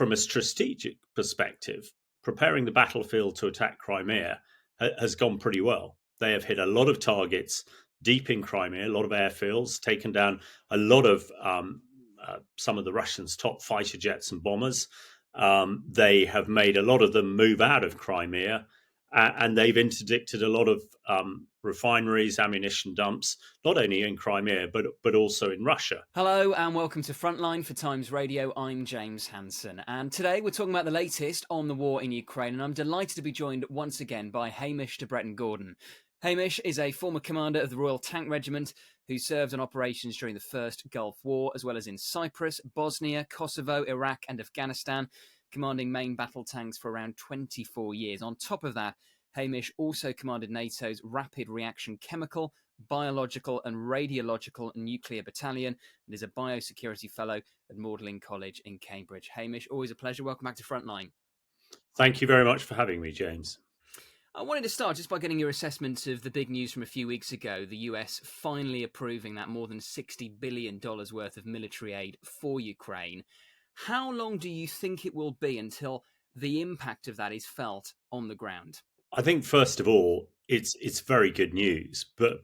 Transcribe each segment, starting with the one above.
from a strategic perspective, preparing the battlefield to attack Crimea has gone pretty well. They have hit a lot of targets deep in Crimea, a lot of airfields, taken down a lot of some of the Russians' top fighter jets and bombers. They have made a lot of them move out of Crimea, and they've interdicted a lot of refineries, ammunition dumps, not only in Crimea, but also in Russia. Hello and welcome to Frontline for Times Radio. I'm James Hansen, and today we're talking about the latest on the war in Ukraine, and I'm delighted to be joined once again by Hamish de Bretton-Gordon. Hamish is a former commander of the Royal Tank Regiment who served on operations during the First Gulf War, as well as in Cyprus, Bosnia, Kosovo, Iraq and Afghanistan, commanding main battle tanks for around 24 years. On top of that, Hamish also commanded NATO's Rapid Reaction Chemical, Biological and Radiological Nuclear Battalion, and is a Biosecurity Fellow at Magdalen College in Cambridge. Hamish, always a pleasure. Welcome back to Frontline. Thank you very much for having me, James. I wanted to start just by getting your assessment of the big news from a few weeks ago, the US finally approving that more than $60 billion worth of military aid for Ukraine. How long do you think it will be until the impact of that is felt on the ground? I think, first of all, it's very good news, but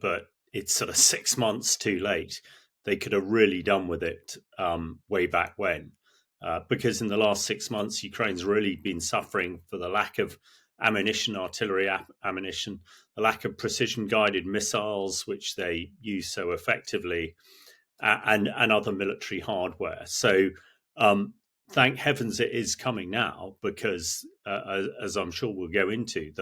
it's sort of 6 months too late. They could have really done with it way back when, because in the last 6 months, Ukraine's really been suffering for the lack of ammunition, artillery ammunition, the lack of precision-guided missiles, which they use so effectively, and other military hardware. So thank heavens it is coming now, because as I'm sure we'll go into,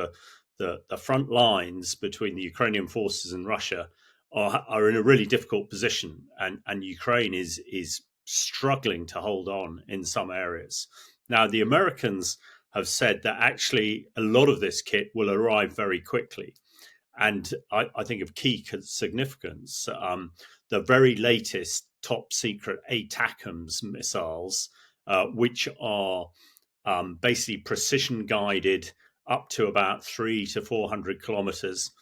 the front lines between the Ukrainian forces and Russia are in a really difficult position, and Ukraine is struggling to hold on in some areas. Now, the Americans have said that actually a lot of this kit will arrive very quickly. And I think of key significance, the very latest top secret ATACMS missiles, which are basically precision guided up to about 300 to 400 kilometers,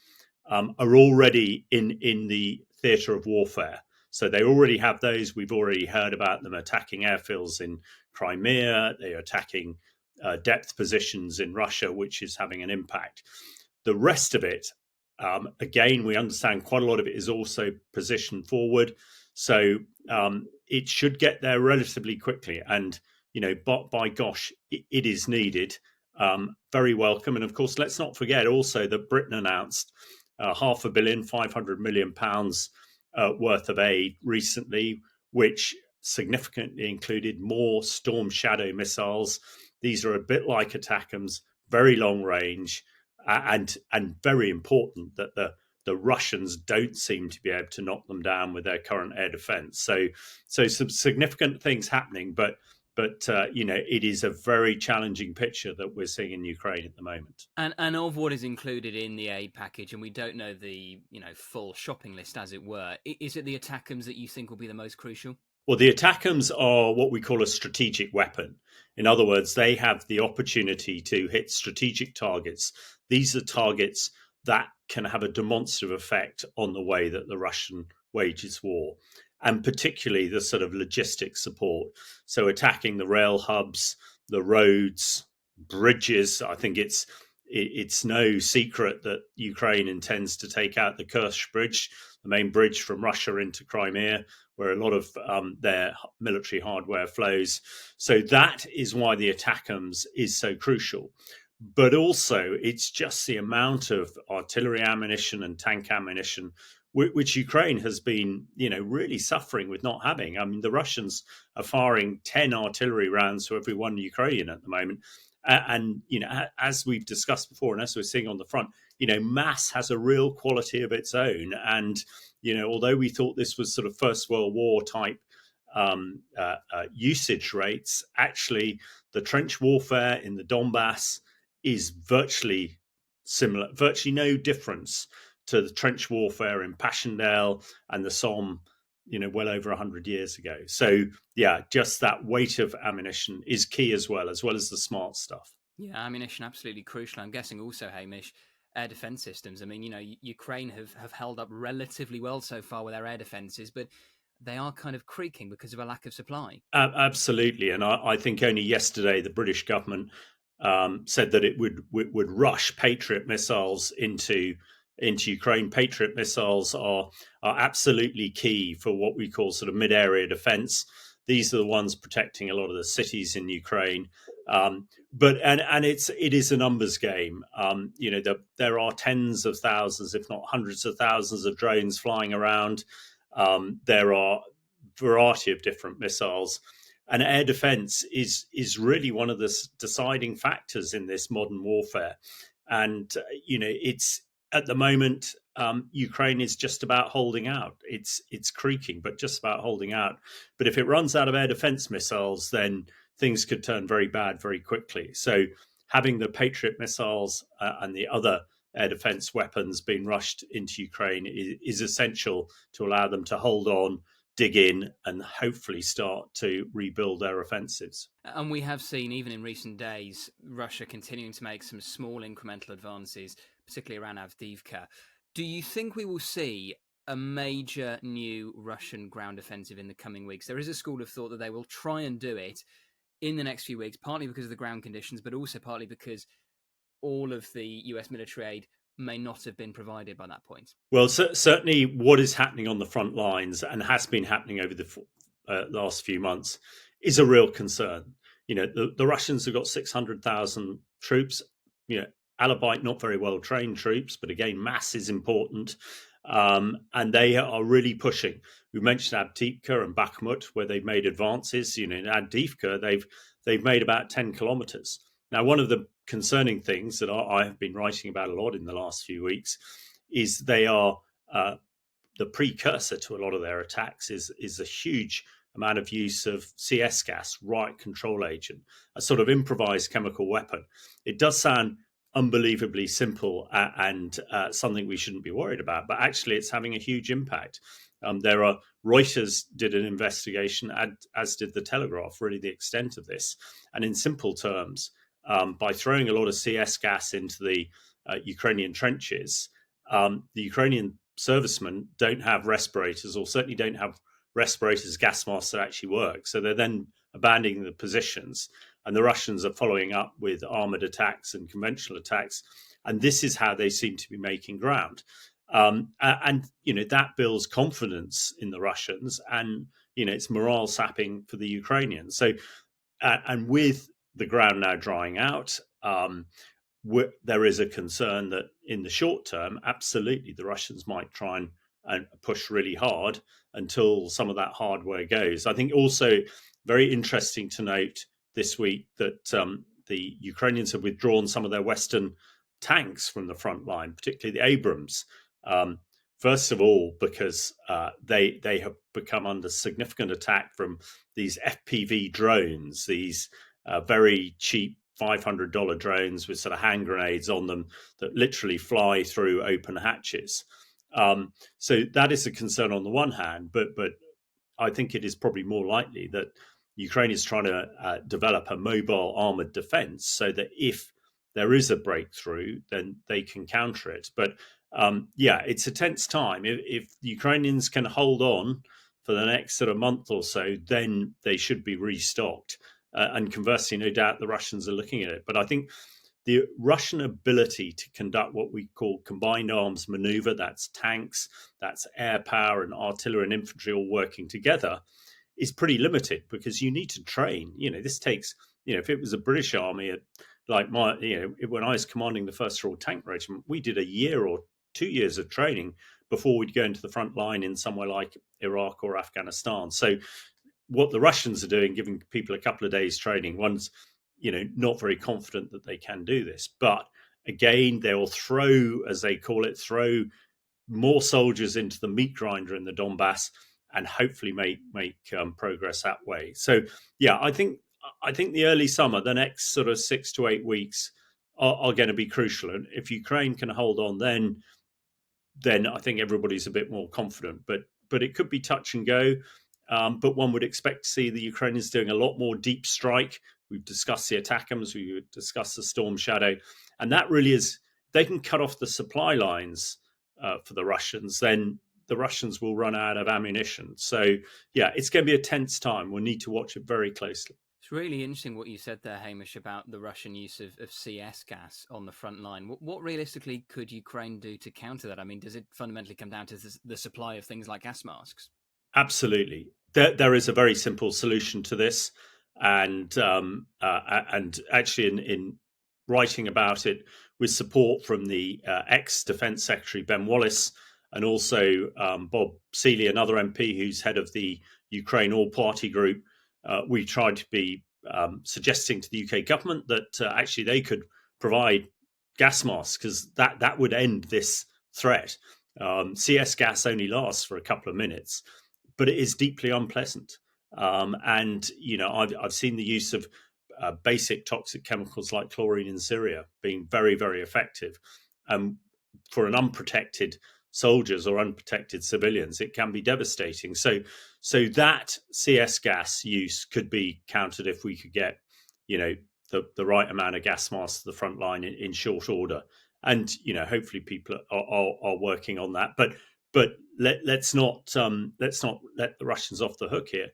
are already in the theatre of warfare. So they already have those. We've already heard about them attacking airfields in Crimea. They are attacking depth positions in Russia, which is having an impact. The rest of it, again, we understand quite a lot of it is also positioned forward. So it should get there relatively quickly. And, you know, by gosh, it is needed. Very welcome. And of course, let's not forget also that Britain announced £500 million, £500 million worth of aid recently, which significantly included more Storm Shadow missiles. These are a bit like ATACMS, very long range, and very important that the Russians don't seem to be able to knock them down with their current air defense. So some significant things happening, but you know, it is a very challenging picture that we're seeing in Ukraine at the moment. And of what is included in the aid package, and we don't know the full shopping list, as it were, is it the ATACMS that you think will be the most crucial? Well, the ATACMS are what we call a strategic weapon. In other words, they have the opportunity to hit strategic targets. These are targets that can have a demonstrative effect on the way that the Russian wages war, and particularly the sort of logistic support. So attacking the rail hubs, the roads, bridges. I think it's no secret that Ukraine intends to take out the Kerch Bridge, the main bridge from Russia into Crimea, where a lot of their military hardware flows. So that is why the ATACMS is so crucial. But also, it's just the amount of artillery ammunition and tank ammunition which Ukraine has been, really suffering with not having. I mean, the Russians are firing 10 artillery rounds to every one Ukrainian at the moment. And, as we've discussed before, and as we're seeing on the front, mass has a real quality of its own. And, although we thought this was sort of First World War type usage rates, actually the trench warfare in the Donbass is virtually similar, virtually no difference to the trench warfare in Passchendaele and the Somme, well over 100 years ago. So, yeah, just that weight of ammunition is key as well as the smart stuff. Yeah, ammunition, absolutely crucial. I'm guessing also, Hamish, air defense systems. I mean, Ukraine have held up relatively well so far with their air defenses, but they are kind of creaking because of a lack of supply. Absolutely, and I think only yesterday the British government said that it would rush Patriot missiles into Ukraine. Patriot missiles are absolutely key for what we call sort of mid-area defense. These are the ones protecting a lot of the cities in Ukraine. But it is a numbers game. There are tens of thousands, if not hundreds of thousands, of drones flying around. There are variety of different missiles, and air defense is really one of the deciding factors in this modern warfare. And it's at the moment, Ukraine is just about holding out. It's creaking, but just about holding out. But if it runs out of air defense missiles, then things could turn very bad very quickly. So having the Patriot missiles and the other air defense weapons being rushed into Ukraine is essential to allow them to hold on, dig in, and hopefully start to rebuild their offensives. And we have seen, even in recent days, Russia continuing to make some small incremental advances, particularly around Avdiivka. Do you think we will see a major new Russian ground offensive in the coming weeks? There is a school of thought that they will try and do it in the next few weeks, partly because of the ground conditions, but also partly because all of the US military aid may not have been provided by that point. Well, certainly what is happening on the front lines and has been happening over the last few months is a real concern. The Russians have got 600,000 troops, Alabite, not very well trained troops, but again, mass is important. And they are really pushing. We mentioned Avdiivka and Bakhmut, where they've made advances. In Avdiivka, they've made about 10 kilometers. Now, one of the concerning things that I have been writing about a lot in the last few weeks is they are the precursor to a lot of their attacks is a huge amount of use of CS gas, right control agent, a sort of improvised chemical weapon. It does sound unbelievably simple and something we shouldn't be worried about, but actually it's having a huge impact. Reuters did an investigation, as did the Telegraph, really the extent of this. And in simple terms, by throwing a lot of CS gas into the Ukrainian trenches, the Ukrainian servicemen don't have respirators, or certainly don't have respirators, gas masks that actually work. So they're then abandoning the positions, and the Russians are following up with armored attacks and conventional attacks. And this is how they seem to be making ground. And that builds confidence in the Russians, and it's morale sapping for the Ukrainians. So, and with the ground now drying out, there is a concern that in the short term, absolutely, the Russians might try and push really hard until some of that hardware goes. I think also very interesting to note this week that the Ukrainians have withdrawn some of their Western tanks from the front line, particularly the Abrams. First of all, because they have become under significant attack from these FPV drones, these very cheap $500 drones with sort of hand grenades on them that literally fly through open hatches. So that is a concern on the one hand, but I think it is probably more likely that Ukraine is trying to develop a mobile armored defense so that if there is a breakthrough, then they can counter it. But it's a tense time. If the Ukrainians can hold on for the next sort of month or so, then they should be restocked. And conversely, no doubt the Russians are looking at it. But I think the Russian ability to conduct what we call combined arms maneuver, that's tanks, that's air power and artillery and infantry all working together, is pretty limited because you need to train. This takes, if it was a British army, like when I was commanding the 1st Royal Tank Regiment, we did a year or 2 years of training before we'd go into the front line in somewhere like Iraq or Afghanistan. So what the Russians are doing, giving people a couple of days training, one's, not very confident that they can do this. But again, they'll throw, as they call it, more soldiers into the meat grinder in the Donbass and hopefully make progress that way. So, I think the early summer, the next sort of 6 to 8 weeks are going to be crucial. And if Ukraine can hold on, then I think everybody's a bit more confident. But it could be touch and go. But one would expect to see the Ukrainians doing a lot more deep strike. We've discussed the ATACMS, we've discussed the Storm Shadow. And that really is, they can cut off the supply lines for the Russians, then the Russians will run out of ammunition. So, yeah, it's going to be a tense time. We'll need to watch it very closely. It's really interesting what you said there, Hamish, about the Russian use of CS gas on the front line. What realistically could Ukraine do to counter that? I mean, does it fundamentally come down to the supply of things like gas masks? Absolutely. There is a very simple solution to this. And actually, in writing about it with support from the ex-Defence Secretary Ben Wallace and also Bob Seeley, another MP who's head of the Ukraine All-Party Group, we tried to be suggesting to the UK government that actually they could provide gas masks because that would end this threat. CS gas only lasts for a couple of minutes, but it is deeply unpleasant. And I've seen the use of basic toxic chemicals like chlorine in Syria being very, very effective. For an unprotected soldiers or unprotected civilians, it can be devastating. So that CS gas use could be countered if we could get, the right amount of gas masks to the front line in short order. And hopefully people are working on that. But let's not let the Russians off the hook here.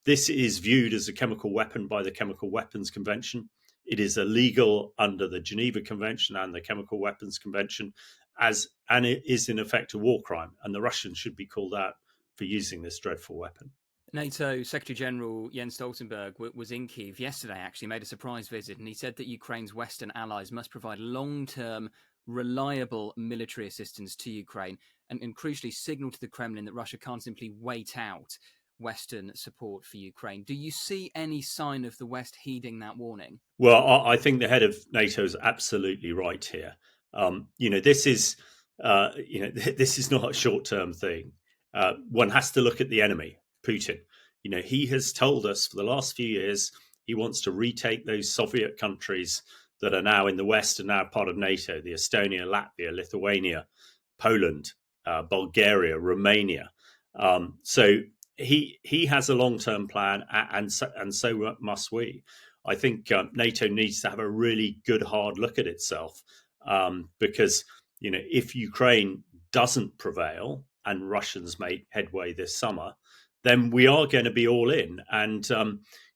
This is viewed as a chemical weapon by the Chemical Weapons Convention. It is illegal under the Geneva Convention and the Chemical Weapons Convention, and it is in effect a war crime. And the Russians should be called out for using this dreadful weapon. NATO Secretary General Jens Stoltenberg was in Kyiv yesterday, actually made a surprise visit, and he said that Ukraine's Western allies must provide long-term, reliable military assistance to Ukraine and crucially signal to the Kremlin that Russia can't simply wait out Western support for Ukraine. Do you see any sign of the West heeding that warning? Well, I think the head of NATO is absolutely right here. This is this is not a short-term thing. One has to look at the enemy, Putin. He has told us for the last few years he wants to retake those Soviet countries that are now in the West and now part of NATO: the Estonia, Latvia, Lithuania, Poland, Bulgaria, Romania. So he has a long-term plan, and so must we. I think NATO needs to have a really good hard look at itself, because if Ukraine doesn't prevail and Russians make headway this summer, then we are going to be all in. And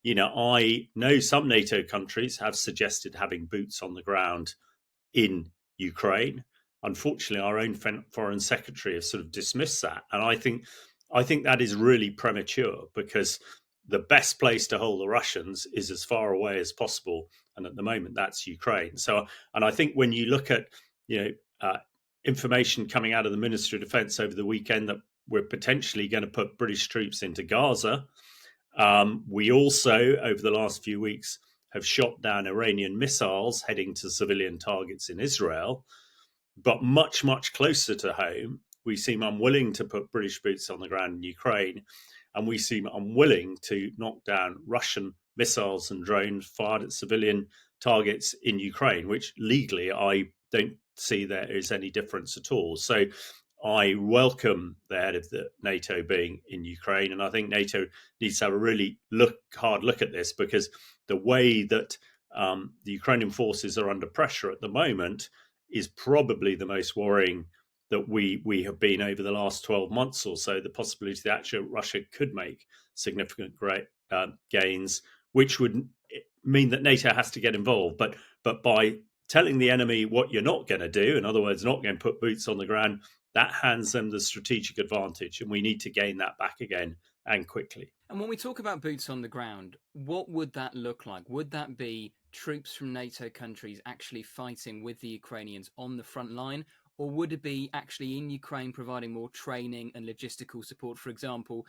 I know some NATO countries have suggested having boots on the ground in Ukraine. Unfortunately, our own foreign secretary has sort of dismissed that, and I think that is really premature, because the best place to hold the Russians is as far away as possible, and at the moment that's Ukraine. So, and I think when you look at information coming out of the Ministry of Defence over the weekend that we're potentially going to put British troops into Gaza, we also over the last few weeks have shot down Iranian missiles heading to civilian targets in Israel. But much, much closer to home, we seem unwilling to put British boots on the ground in Ukraine, and we seem unwilling to knock down Russian missiles and drones fired at civilian targets in Ukraine, which legally I don't see there is any difference at all. So I welcome the head of the NATO being in Ukraine, and I think NATO needs to have a really hard look at this, because the way that the Ukrainian forces are under pressure at the moment is probably the most worrying that we have been over the last 12 months or so. The possibility that actually Russia could make significant gains, which would mean that NATO has to get involved. But by telling the enemy what you're not going to do, in other words, not going to put boots on the ground, that hands them the strategic advantage, and we need to gain that back again, and quickly. And when we talk about boots on the ground, what would that look like? Would that be troops from NATO countries actually fighting with the Ukrainians on the front line? Or would it be actually in Ukraine providing more training and logistical support? For example,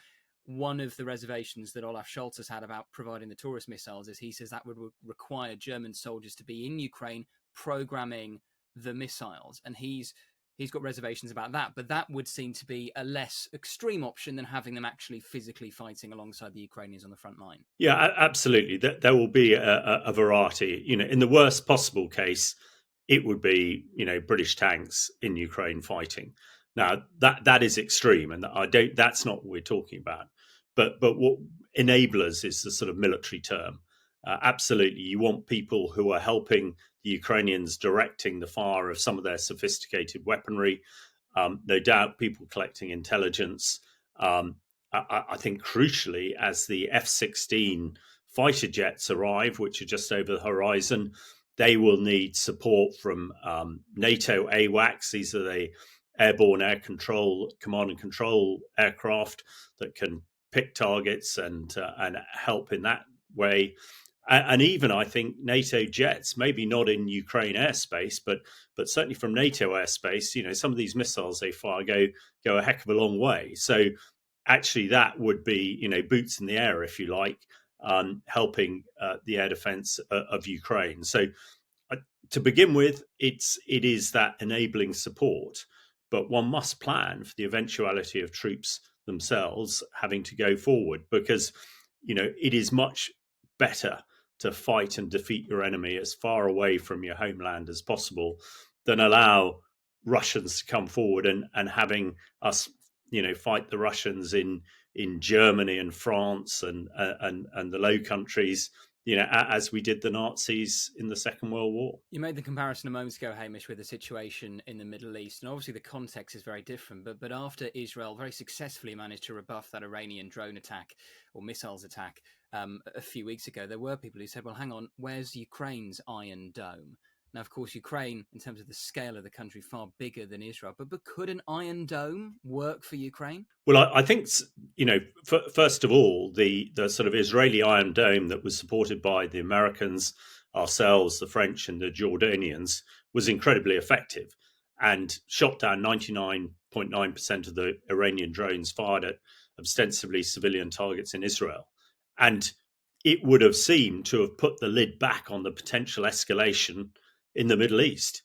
one of the reservations that Olaf Scholz has had about providing the Taurus missiles is he says that would require German soldiers to be in Ukraine programming the missiles. And he's got reservations about that, but that would seem to be a less extreme option than having them actually physically fighting alongside the Ukrainians on the front line. Yeah, absolutely. There will be a variety. In the worst possible case, it would be British tanks in Ukraine fighting. Now that is extreme, and that's not what we're talking about. But what enablers is the sort of military term. Absolutely, you want people who are helping the Ukrainians directing the fire of some of their sophisticated weaponry. No doubt people collecting intelligence. I think crucially, as the F-16 fighter jets arrive, which are just over the horizon, they will need support from NATO AWACS. These are the airborne air control, command and control aircraft that can pick targets and help in that way. And even I think NATO jets, maybe not in Ukraine airspace, but certainly from NATO airspace, some of these missiles they fire go a heck of a long way. So actually, that would be boots in the air, if you like, helping the air defense of Ukraine. So to begin with, it is that enabling support, but one must plan for the eventuality of troops themselves having to go forward, because it is much better to fight and defeat your enemy as far away from your homeland as possible than allow Russians to come forward and having us fight the Russians in Germany and France and the Low Countries, as we did the Nazis in the Second World War. You made the comparison a moment ago, Hamish, with the situation in the Middle East, and obviously the context is very different. But after Israel very successfully managed to rebuff that Iranian drone attack or missiles attack a few weeks ago, there were people who said, "Well, hang on, where's Ukraine's Iron Dome?" Now, of course, Ukraine, in terms of the scale of the country, far bigger than Israel. But could an Iron Dome work for Ukraine? Well, I think, first of all, the sort of Israeli Iron Dome that was supported by the Americans, ourselves, the French and the Jordanians was incredibly effective and shot down 99.9% of the Iranian drones fired at ostensibly civilian targets in Israel. And it would have seemed to have put the lid back on the potential escalation in the Middle East.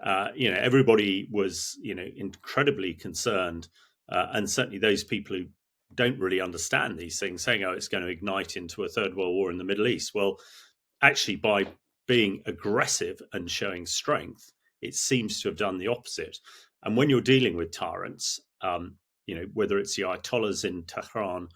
Everybody was, incredibly concerned, and certainly those people who don't really understand these things, saying, "Oh, it's going to ignite into a third world war in the Middle East." Well, actually, by being aggressive and showing strength, it seems to have done the opposite. And when you're dealing with tyrants, whether it's the Ayatollahs in Tehran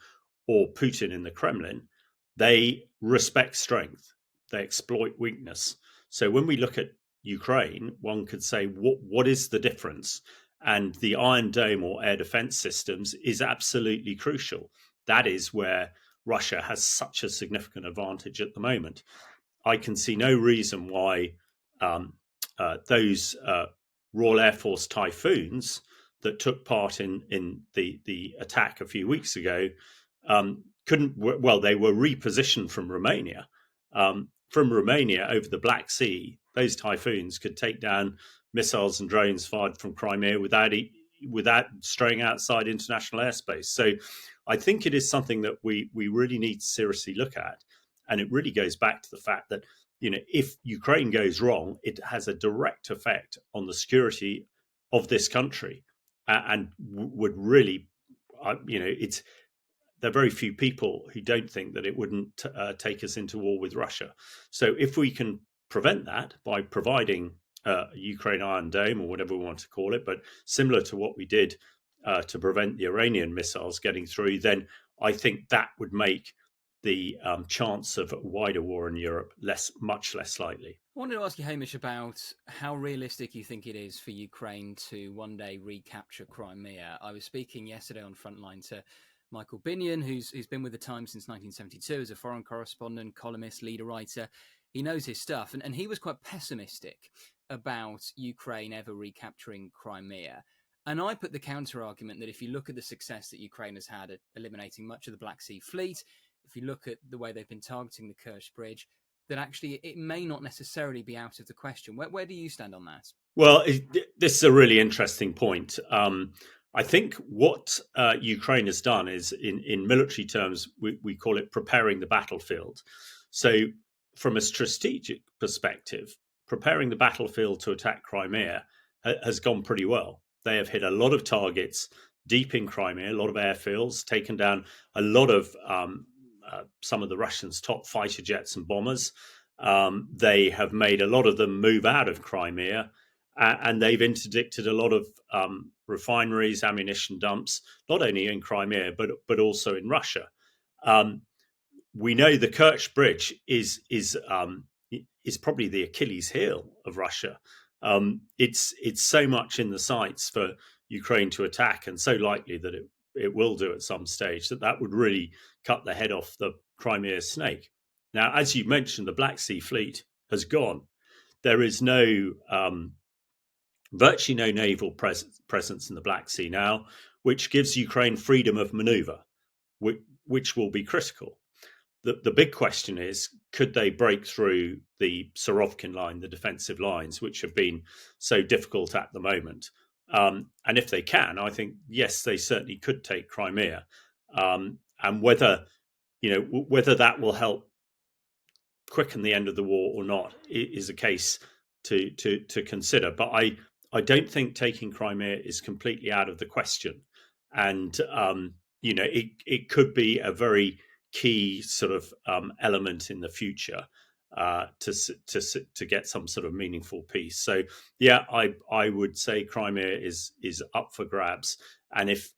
or Putin in the Kremlin, they respect strength. They exploit weakness. So when we look at Ukraine, one could say, what is the difference? And the Iron Dome or air defense systems is absolutely crucial. That is where Russia has such a significant advantage at the moment. I can see no reason why those Royal Air Force Typhoons that took part in the attack a few weeks ago couldn't. Well, they were repositioned from Romania. From Romania over the Black Sea, those Typhoons could take down missiles and drones fired from Crimea without straying outside international airspace. So I think it is something that we really need to seriously look at. And it really goes back to the fact that, if Ukraine goes wrong, it has a direct effect on the security of this country and would really, there are very few people who don't think that it wouldn't take us into war with Russia. So if we can prevent that by providing Ukraine Iron Dome or whatever we want to call it, but similar to what we did to prevent the Iranian missiles getting through, then I think that would make the chance of a wider war in Europe much less likely. I wanted to ask you, Hamish, about how realistic you think it is for Ukraine to one day recapture Crimea. I was speaking yesterday on Frontline to Michael Binion, who's been with the Times since 1972 as a foreign correspondent, columnist, leader writer. He knows his stuff, and he was quite pessimistic about Ukraine ever recapturing Crimea. And I put the counter argument that if you look at the success that Ukraine has had at eliminating much of the Black Sea Fleet, if you look at the way they've been targeting the Kerch Bridge, that actually it may not necessarily be out of the question. Where do you stand on that? Well, this is a really interesting point. I think what Ukraine has done is, in military terms, we call it preparing the battlefield. So from a strategic perspective, preparing the battlefield to attack Crimea has gone pretty well. They have hit a lot of targets deep in Crimea, a lot of airfields, taken down a lot of some of the Russians' top fighter jets and bombers. They have made a lot of them move out of Crimea, and they've interdicted a lot of refineries, ammunition dumps, not only in Crimea but also in Russia. We know the Kerch Bridge is probably the Achilles heel of Russia. It's so much in the sights for Ukraine to attack, and so likely that it will do at some stage, that would really cut the head off the Crimea snake. Now, as you mentioned, the Black Sea Fleet has gone. There is virtually no naval presence in the Black Sea now, which gives Ukraine freedom of maneuver, which will be critical. The big question is, could they break through the Sorovkin line, the defensive lines, which have been so difficult at the moment? And if they can, I think, yes, they certainly could take Crimea. And whether that will help quicken the end of the war or not is a case to consider. But I don't think taking Crimea is completely out of the question. And it could be a very key sort of element in the future to get some sort of meaningful peace. So yeah, I would say Crimea is up for grabs, and if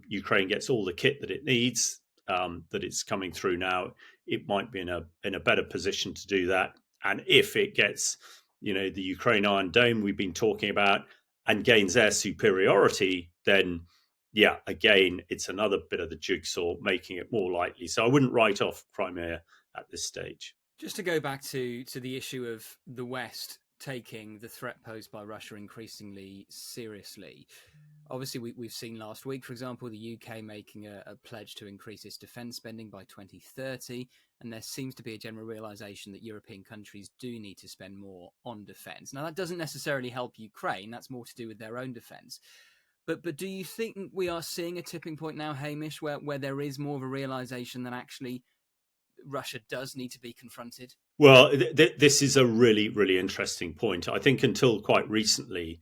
Ukraine gets all the kit that it needs, that it's coming through now, it might be in a better position to do that. And if it gets, the Ukraine Iron Dome we've been talking about and gains air superiority, then yeah, again, it's another bit of the jigsaw, making it more likely. So I wouldn't write off Crimea at this stage. Just to go back to the issue of the West taking the threat posed by Russia increasingly seriously. Obviously, we've seen last week, for example, the UK making a pledge to increase its defence spending by 2030, and there seems to be a general realisation that European countries do need to spend more on defence. Now, that doesn't necessarily help Ukraine, that's more to do with their own defence. But do you think we are seeing a tipping point now, Hamish, where there is more of a realisation that actually Russia does need to be confronted? Well, this is a really, really interesting point. I think until quite recently,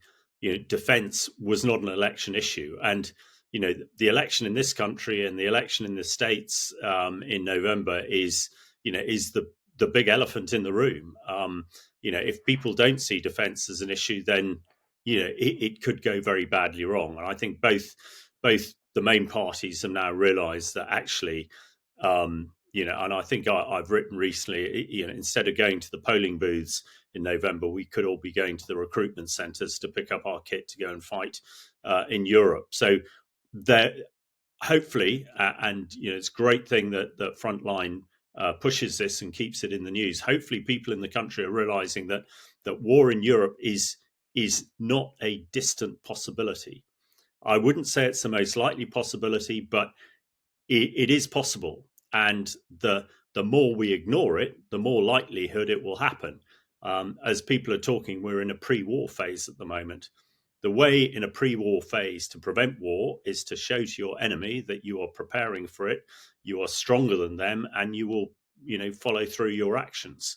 defence was not an election issue, and the election in this country and the election in the States in November is the big elephant in the room. If people don't see defence as an issue, then it could go very badly wrong. And I think both the main parties have now realised that actually. And I think I've written recently, instead of going to the polling booths in November, we could all be going to the recruitment centres to pick up our kit to go and fight in Europe. So there, hopefully, and it's a great thing that Frontline pushes this and keeps it in the news. Hopefully, people in the country are realising that war in Europe is not a distant possibility. I wouldn't say it's the most likely possibility, but it is possible. And the more we ignore it, the more likelihood it will happen. As people are talking, we're in a pre-war phase at the moment. The way in a pre-war phase to prevent war is to show to your enemy that you are preparing for it, you are stronger than them, and you will, follow through your actions.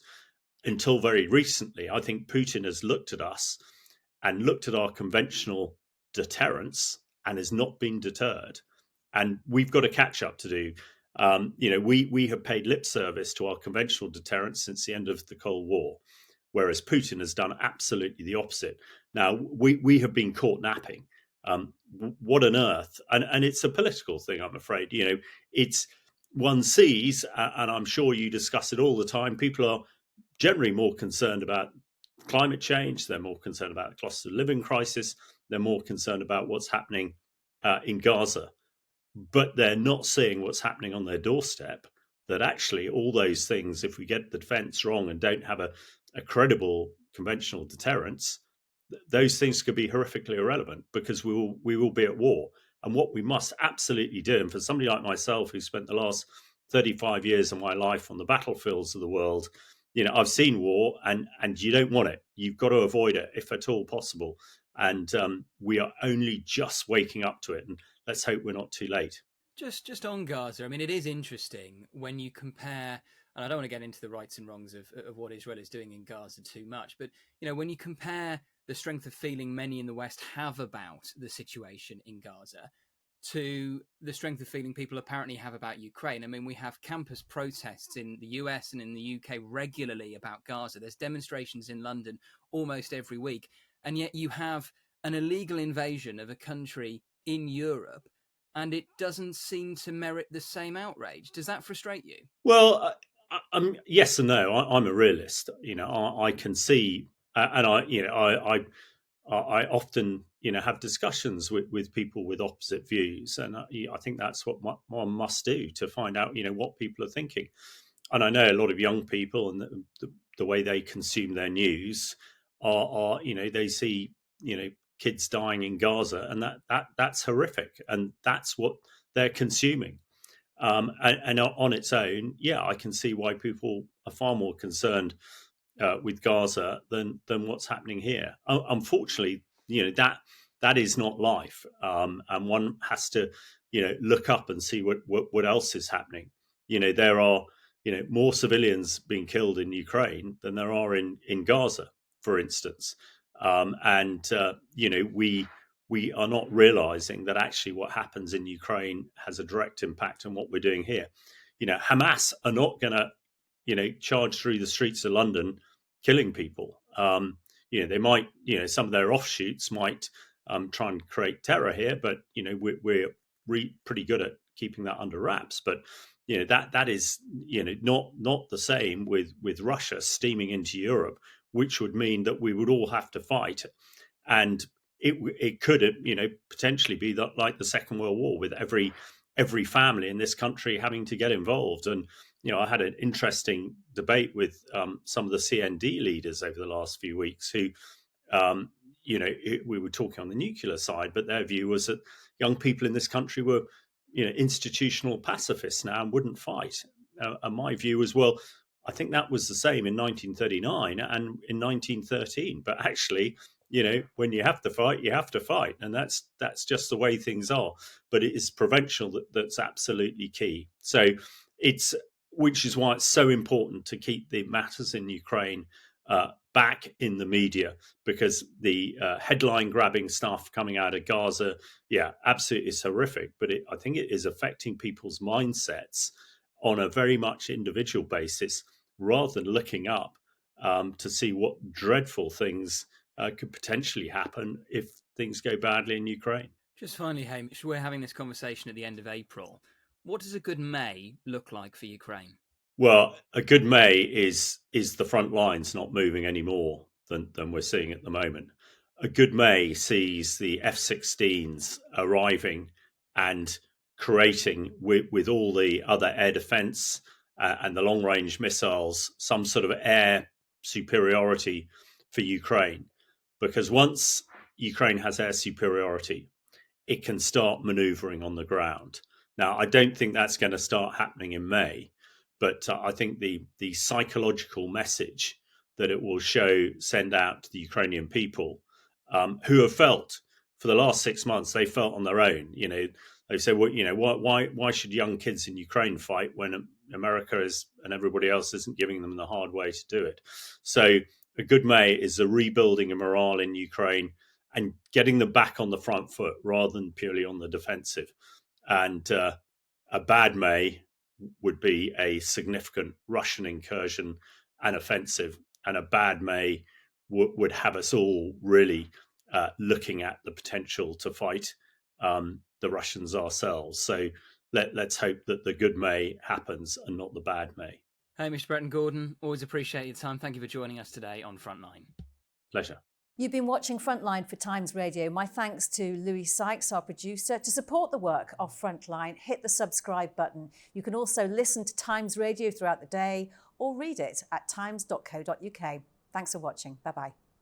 Until very recently, I think Putin has looked at us and looked at our conventional deterrence and has not been deterred. And we've got a catch up to do. We have paid lip service to our conventional deterrence since the end of the Cold War, whereas Putin has done absolutely the opposite. Now, we have been caught napping. What on earth? And it's a political thing, I'm afraid. It's one sees, and I'm sure you discuss it all the time, people are generally more concerned about climate change. They're more concerned about the cost of living crisis. They're more concerned about what's happening in Gaza. But they're not seeing what's happening on their doorstep, that actually all those things, if we get the defense wrong and don't have a credible conventional deterrence, those things could be horrifically irrelevant, because we will be at war. And what we must absolutely do, and for somebody like myself who spent the last 35 years of my life on the battlefields of the world, I've seen war, and you don't want it. You've got to avoid it if at all possible. And we are only just waking up to it. And let's hope we're not too late. Just on Gaza, I mean, it is interesting when you compare, and I don't want to get into the rights and wrongs of what Israel is doing in Gaza too much, but, when you compare the strength of feeling many in the West have about the situation in Gaza to the strength of feeling people apparently have about Ukraine. I mean, we have campus protests in the US and in the UK regularly about Gaza. There's demonstrations in London almost every week. And yet you have an illegal invasion of a country in Europe, and it doesn't seem to merit the same outrage. Does that frustrate you? Well, yes and no. I'm a realist. I can see And I often, have discussions with people with opposite views, and I think that's what one must do to find out, what people are thinking. And I know a lot of young people, and the way they consume their news are they see, kids dying in Gaza, and that's horrific, and that's what they're consuming. And on its own, yeah, I can see why people are far more concerned with Gaza than what's happening here. Unfortunately, that is not life, and one has to look up and see what else is happening. There are more civilians being killed in Ukraine than there are in Gaza, for instance, and we are not realizing that actually what happens in Ukraine has a direct impact on what we're doing here. Hamas are not going to charge through the streets of London killing people. They might, some of their offshoots might try and create terror here, but we're pretty good at keeping that under wraps. But that is not the same with Russia steaming into Europe, which would mean that we would all have to fight, and it could potentially be that, like the Second World War, with every family in this country having to get involved. And I had an interesting debate with some of the CND leaders over the last few weeks who, we were talking on the nuclear side, but their view was that young people in this country were, institutional pacifists now and wouldn't fight. And my view was, well, I think that was the same in 1939 and in 1913. But actually, when you have to fight, you have to fight, and that's just the way things are. But it is prevention that's absolutely key. So which is why it's so important to keep the matters in Ukraine back in the media, because the headline grabbing stuff coming out of Gaza, yeah, absolutely is horrific. But I think it is affecting people's mindsets on a very much individual basis, rather than looking up to see what dreadful things could potentially happen if things go badly in Ukraine. Just finally, Hamish, we're having this conversation at the end of April. What does a good May look like for Ukraine? Well, a good May is the front lines not moving any more than we're seeing at the moment. A good May sees the F-16s arriving and creating, with all the other air defense and the long-range missiles, some sort of air superiority for Ukraine. Because once Ukraine has air superiority, it can start maneuvering on the ground. Now, I don't think that's going to start happening in May, but I think the psychological message that it will send out to the Ukrainian people, who have felt for the last 6 months, they felt on their own. They say, well, why should young kids in Ukraine fight when America is and everybody else isn't giving them the hard way to do it? So a good May is a rebuilding of morale in Ukraine and getting them back on the front foot rather than purely on the defensive. And a bad May would be a significant Russian incursion and offensive, and a bad May would have us all really looking at the potential to fight the Russians ourselves. So let's hope that the good May happens and not the bad May. Hamish de Bretton-Gordon, always appreciate your time. Thank you for joining us today on Frontline. Pleasure. You've been watching Frontline for Times Radio. My thanks to Louis Sykes, our producer. To support the work of Frontline, hit the subscribe button. You can also listen to Times Radio throughout the day or read it at times.co.uk. Thanks for watching. Bye-bye.